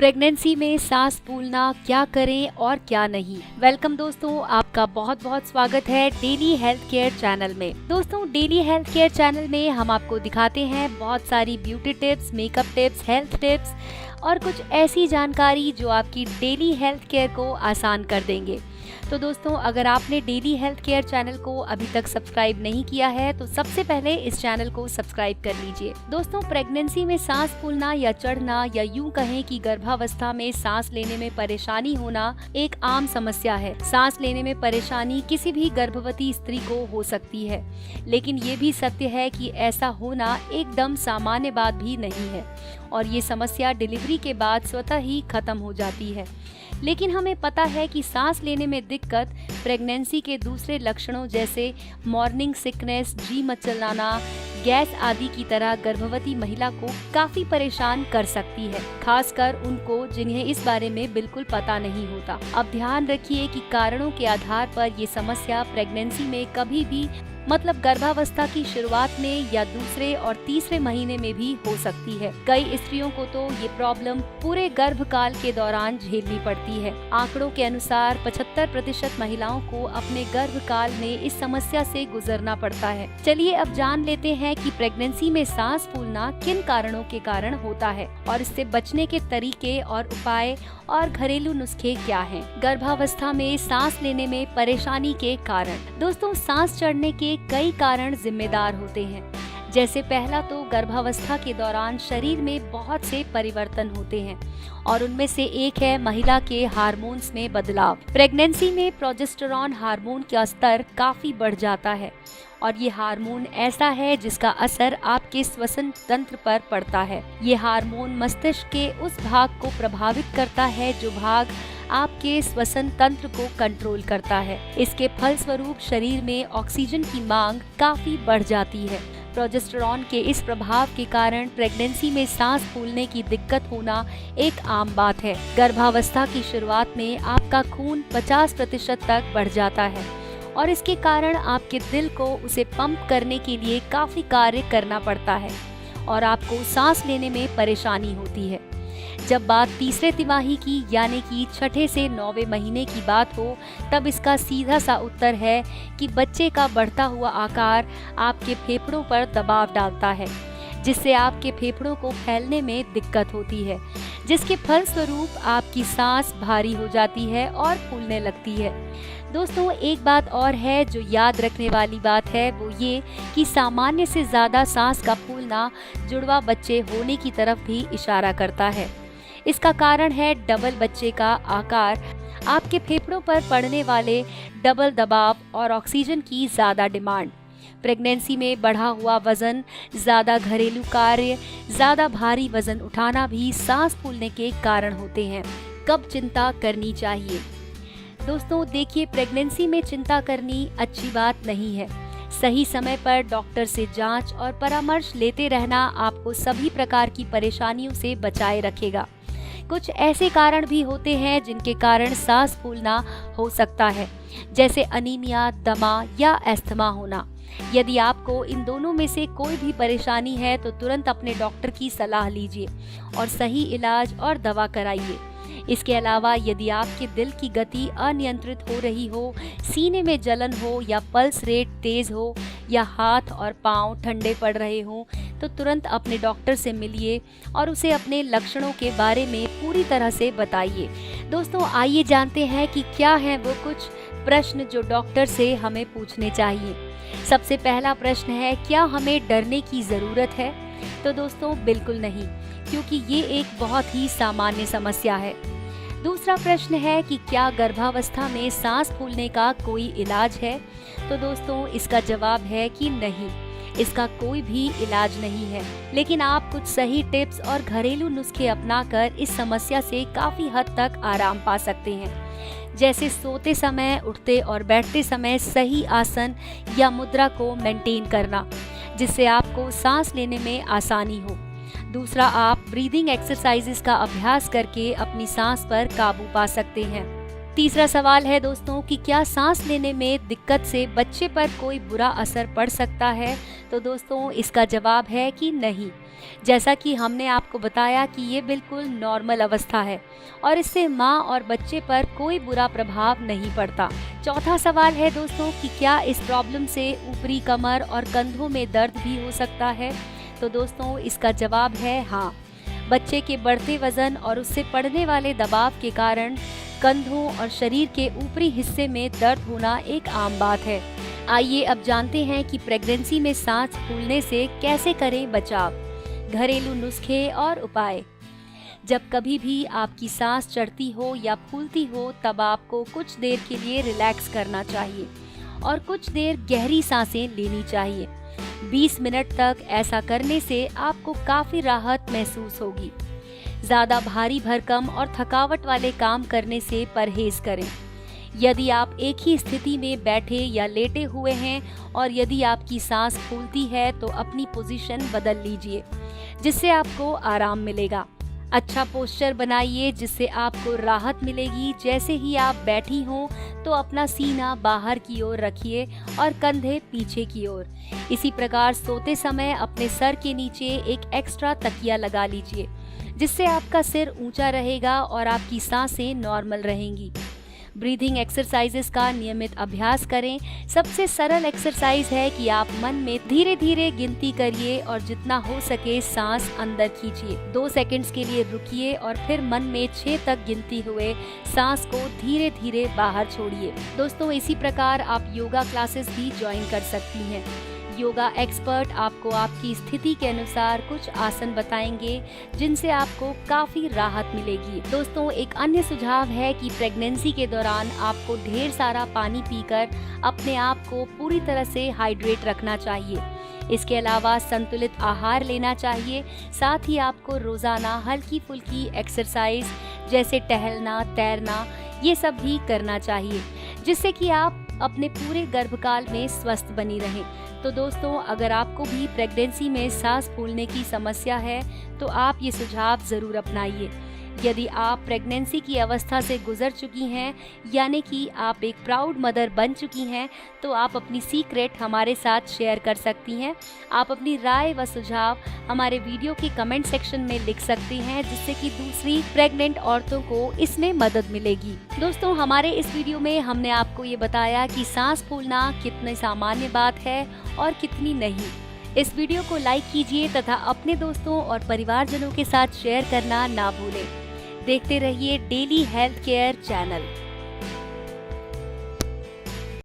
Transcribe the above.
Pregnancy में सांस फूलना क्या करें और क्या नहीं। वेलकम दोस्तों, आपका बहुत बहुत स्वागत है डेली हेल्थ केयर चैनल में। दोस्तों, डेली हेल्थ केयर चैनल में हम आपको दिखाते हैं बहुत सारी beauty tips, makeup tips, health tips और कुछ ऐसी जानकारी जो आपकी डेली हेल्थ केयर को आसान कर देंगे। तो दोस्तों, अगर आपने डेली हेल्थ केयर चैनल को अभी तक सब्सक्राइब नहीं किया है तो सबसे पहले इस चैनल को सब्सक्राइब कर लीजिए। दोस्तों, प्रेगनेंसी में सांस फूलना या चढ़ना या यूं कहें कि गर्भावस्था में सांस लेने में परेशानी होना एक आम समस्या है। सांस लेने में परेशानी किसी भी गर्भवती स्त्री को हो सकती है, लेकिन ये भी सत्य है कि ऐसा होना एकदम सामान्य बात भी नहीं है और ये समस्या डिलीवरी के बाद स्वतः ही खत्म हो जाती है। लेकिन हमें पता है कि सांस लेने में दिक्कत प्रेगनेंसी के दूसरे लक्षणों जैसे मॉर्निंग सिकनेस, जी मचलाना, गैस आदि की तरह गर्भवती महिला को काफी परेशान कर सकती है, खासकर उनको जिन्हें इस बारे में बिल्कुल पता नहीं होता। अब ध्यान रखिए कि कारणों के आधार पर ये समस्या प्रेगनेंसी में कभी भी मतलब गर्भावस्था की शुरुआत में या दूसरे और तीसरे महीने में भी हो सकती है। कई स्त्रियों को तो ये प्रॉब्लम पूरे गर्भकाल के दौरान झेलनी पड़ती है। आंकड़ों के अनुसार 75% महिलाओं को अपने गर्भकाल में इस समस्या से गुजरना पड़ता है। चलिए अब जान लेते हैं कि प्रेगनेंसी में सांस फूलना किन कारणों के कारण होता है और इससे बचने के तरीके और उपाय और घरेलू नुस्खे क्या हैं। गर्भावस्था में सांस लेने में परेशानी के कारण। दोस्तों, सांस चढ़ने के कई कारण जिम्मेदार होते हैं। जैसे पहला तो गर्भावस्था के दौरान शरीर में बहुत से परिवर्तन होते हैं और उनमें से एक है महिला के हार्मोन्स में बदलाव। प्रेगनेंसी में प्रोजेस्टेरॉन हार्मोन का स्तर काफी बढ़ जाता है और ये हार्मोन ऐसा है जिसका असर आपके श्वसन तंत्र पर पड़ता है। ये हार्मोन मस्तिष्क के उस भाग को प्रभावित करता है जो भाग आपके श्वसन तंत्र को कंट्रोल करता है। इसके फलस्वरूप शरीर में ऑक्सीजन की मांग काफी बढ़ जाती है। प्रोजेस्टेरॉन के इस प्रभाव के कारण प्रेगनेंसी में सांस फूलने की दिक्कत होना एक आम बात है। गर्भावस्था की शुरुआत में आपका खून 50% तक बढ़ जाता है और इसके कारण आपके दिल को उसे पंप करने के लिए काफी कार्य करना पड़ता है और आपको सांस लेने में परेशानी होती है। जब बात तीसरे तिमाही की यानी कि छठे से 9वें महीने की बात हो, तब इसका सीधा सा उत्तर है कि बच्चे का बढ़ता हुआ आकार आपके फेफड़ों पर दबाव डालता है, जिससे आपके फेफड़ों को फैलने में दिक्कत होती है, जिसके फलस्वरूप आपकी सांस भारी हो जाती है और फूलने लगती है। दोस्तों, एक बात और है जो याद रखने वाली बात है, वो ये कि सामान्य से ज़्यादा सांस का फूलना जुड़वा बच्चे होने की तरफ भी इशारा करता है। इसका कारण है डबल बच्चे का आकार, आपके फेफड़ों पर पड़ने वाले डबल दबाव और ऑक्सीजन की ज़्यादा डिमांड। प्रेगनेंसी में बढ़ा हुआ वजन, ज़्यादा घरेलू कार्य, ज़्यादा भारी वजन उठाना भी सांस फूलने के कारण होते हैं। कब चिंता करनी चाहिए? दोस्तों, देखिए, प्रेगनेंसी में चिंता करनी अच्छी बात नहीं है। सही समय पर डॉक्टर से जांच और परामर्श लेते रहना आपको सभी प्रकार की परेशानियों से बचाए रखेगा। कुछ ऐसे कारण भी होते हैं जिनके कारण सांस फूलना हो सकता है, जैसे अनीमिया, दमा या अस्थमा होना। यदि आपको इन दोनों में से कोई भी परेशानी है तो तुरंत अपने डॉक्टर की सलाह लीजिए और सही इलाज और दवा कराइए। इसके अलावा यदि आपके दिल की गति अनियंत्रित हो रही हो, सीने में जलन हो या पल्स रेट तेज हो या हाथ और पांव ठंडे पड़ रहे हों, तो तुरंत अपने डॉक्टर से मिलिए और उसे अपने लक्षणों के बारे में पूरी तरह से बताइए। दोस्तों, आइए जानते हैं कि क्या हैं वो कुछ प्रश्न जो डॉक्टर से हमें पूछने चाहिए। सबसे पहला प्रश्न है, क्या हमें डरने की ज़रूरत है? तो दोस्तों, बिल्कुल नहीं, क्योंकि ये एक बहुत ही सामान्य समस्या है। दूसरा प्रश्न है कि क्या गर्भावस्था में सांस फूलने का कोई इलाज है? तो दोस्तों, इसका जवाब है कि नहीं, इसका कोई भी इलाज नहीं है, लेकिन आप कुछ सही टिप्स और घरेलू नुस्खे अपनाकर इस समस्या से काफ़ी हद तक आराम पा सकते हैं। जैसे सोते समय, उठते और बैठते समय सही आसन या मुद्रा को मेंटेन करना, जिससे आपको सांस लेने में आसानी हो। दूसरा, आप ब्रीदिंग एक्सरसाइजेस का अभ्यास करके अपनी सांस पर काबू पा सकते हैं। तीसरा सवाल है दोस्तों कि क्या सांस लेने में दिक्कत से बच्चे पर कोई बुरा असर पड़ सकता है? तो दोस्तों इसका जवाब है कि नहीं। जैसा कि हमने आपको बताया कि ये बिल्कुल नॉर्मल अवस्था है और इससे माँ और बच्चे पर कोई बुरा प्रभाव नहीं पड़ता। चौथा सवाल है दोस्तों कि क्या इस प्रॉब्लम से ऊपरी कमर और कंधों में दर्द भी हो सकता है? तो दोस्तों इसका जवाब है हाँ। बच्चे के बढ़ते वजन और उससे पड़ने वाले दबाव के कारण कंधों और शरीर के ऊपरी हिस्से में दर्द होना एक आम बात है। आइए अब जानते हैं कि प्रेगनेंसी में सांस फूलने से कैसे करें बचाव। घरेलू नुस्खे और उपाय। जब कभी भी आपकी सांस चढ़ती हो या फूलती हो तब आपको कुछ देर के लिए रिलैक्स करना चाहिए और कुछ देर गहरी सांसें लेनी चाहिए। 20 मिनट तक ऐसा करने से आपको काफ़ी राहत महसूस होगी। ज़्यादा भारी भरकम और थकावट वाले काम करने से परहेज करें। यदि आप एक ही स्थिति में बैठे या लेटे हुए हैं और यदि आपकी सांस फूलती है तो अपनी पोजीशन बदल लीजिए जिससे आपको आराम मिलेगा। अच्छा पोस्चर बनाइए जिससे आपको राहत मिलेगी। जैसे ही आप बैठी हों तो अपना सीना बाहर की ओर रखिए और कंधे पीछे की ओर। इसी प्रकार सोते समय अपने सर के नीचे एक एक्स्ट्रा तकिया लगा लीजिए जिससे आपका सिर ऊंचा रहेगा और आपकी सांसें नॉर्मल रहेंगी। ब्रीदिंग एक्सरसाइजेस का नियमित अभ्यास करें। सबसे सरल एक्सरसाइज है कि आप मन में धीरे धीरे गिनती करिए और जितना हो सके सांस अंदर खींचिए। 2 सेकंड्स के लिए रुकिए और फिर मन में 6 तक गिनती हुए सांस को धीरे धीरे बाहर छोड़िए। दोस्तों इसी प्रकार आप योगा क्लासेस भी ज्वाइन कर सकती हैं। योगा एक्सपर्ट आपको आपकी स्थिति के अनुसार कुछ आसन बताएंगे जिनसे आपको काफ़ी राहत मिलेगी। दोस्तों एक अन्य सुझाव है कि प्रेगनेंसी के दौरान आपको ढेर सारा पानी पीकर अपने आप को पूरी तरह से हाइड्रेट रखना चाहिए। इसके अलावा संतुलित आहार लेना चाहिए। साथ ही आपको रोज़ाना हल्की फुल्की एक्सरसाइज जैसे टहलना, तैरना ये सब भी करना चाहिए जिससे कि आप अपने पूरे गर्भकाल में स्वस्थ बनी रहें। तो दोस्तों अगर आपको भी प्रेगनेंसी में सांस फूलने की समस्या है तो आप ये सुझाव ज़रूर अपनाइए। यदि आप प्रेगनेंसी की अवस्था से गुजर चुकी हैं यानी कि आप एक प्राउड मदर बन चुकी हैं तो आप अपनी सीक्रेट हमारे साथ शेयर कर सकती हैं। आप अपनी राय व सुझाव हमारे वीडियो के कमेंट सेक्शन में लिख सकती हैं जिससे कि दूसरी प्रेग्नेंट औरतों को इसमें मदद मिलेगी। दोस्तों हमारे इस वीडियो में हमने आपको ये बताया कि सांस फूलना कितनी सामान्य बात है और कितनी नहीं। इस वीडियो को लाइक कीजिए तथा अपने दोस्तों और परिवारजनों के साथ शेयर करना ना भूलें। देखते रहिए डेली हेल्थ केयर चैनल।